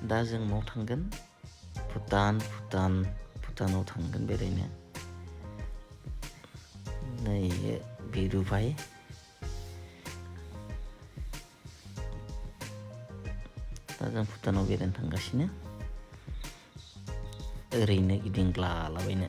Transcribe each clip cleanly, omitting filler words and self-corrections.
दा जों माव थांगोन भुटानाव थांगोन बेरायनो नै बिरुबाय दा जों भुटानाव बेरायनो थांगासिनो ओरैनो गिदिंग्लालाबायनो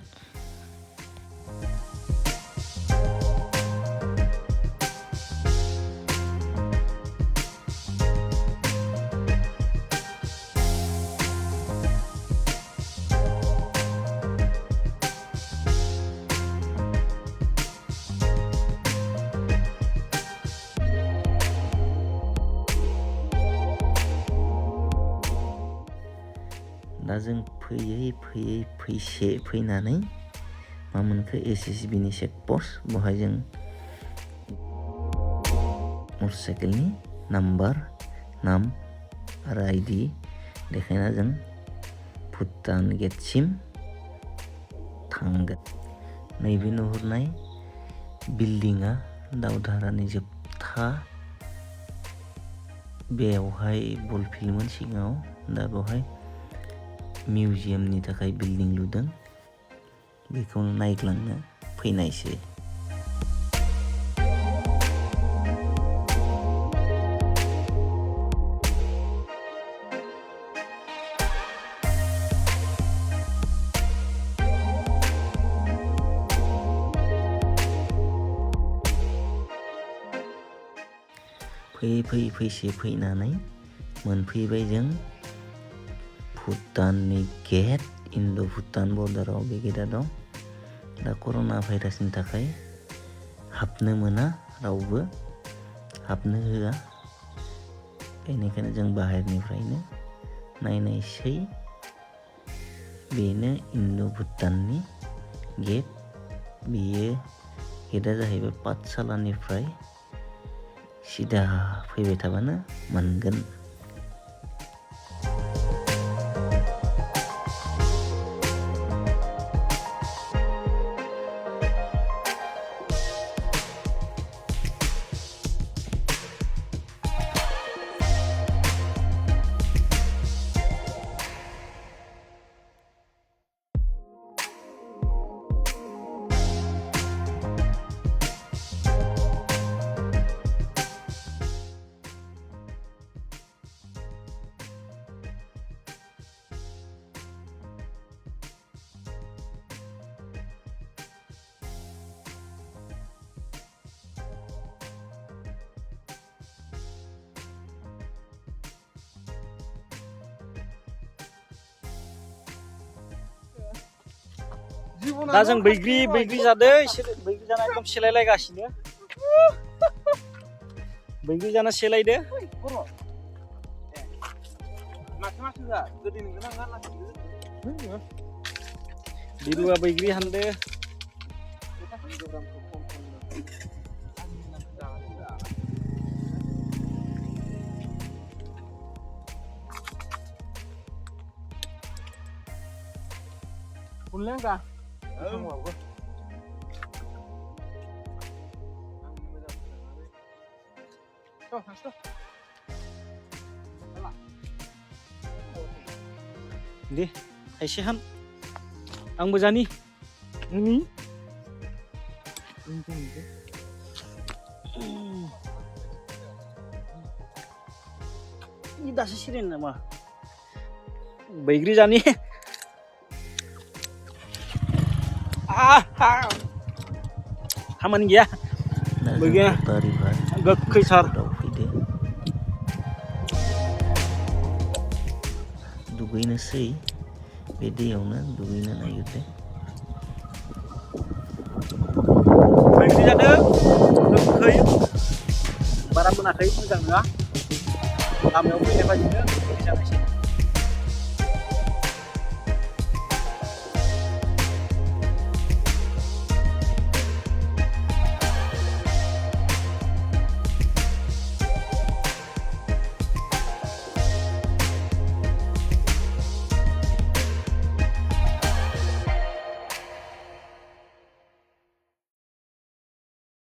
दा जों फैनानै मा मोनखो SSB नि चेक पस्ट बहाय जों मटरसाइकेलनि नाम आरो ID देखायना जों भुटान गेटसिम थांगोन नैबे नुहुरनाय बिल्डिंआ दावधारानि जोबथा बेवहाय बल फिल्डमोन सिगाङाव दा बेवहाय मिउजियामनि थाखाय बिल्डिं लुदों बेखौनो नायग्लांनो फैनायसै फैनानै मोनफैबाय जों भुटाननि गेट इन्ड' भुटान बर्डाराव बे गेटआ दं दा कर'ना भाइरासनि थाखाय हाबनो मोना रावबो हाबनो होआ बेनिखायनो जों बाहेरनिफ्रायनो नायनायसै बेनो इन्ड' भुटाननि गेट बेयो गेटआ जाहैबाय पाठसालानिफ्राय सिदा फैबाय थाबानो मोनगोन दा जों बैग्रि जादों बैग्रि जाना एकदम सेलायलायगासिनो बैग्रि जाना सेलायदो बिरुआ बैग्रि हानदो Enggak. दे थाइसे हान आंबो जानि Ini. ini दासो सिरिन नामा बैग्रि जानि खामानि गैया बैग्रिया गोखैथार दुगैनोसै बे दैयावनो दुगैनो नागिरदों बैग्रि जादों गोखै बारा मोनाखै मोजां नङा लामायाव फैनाय बायदिनो बैग्रि जानायसै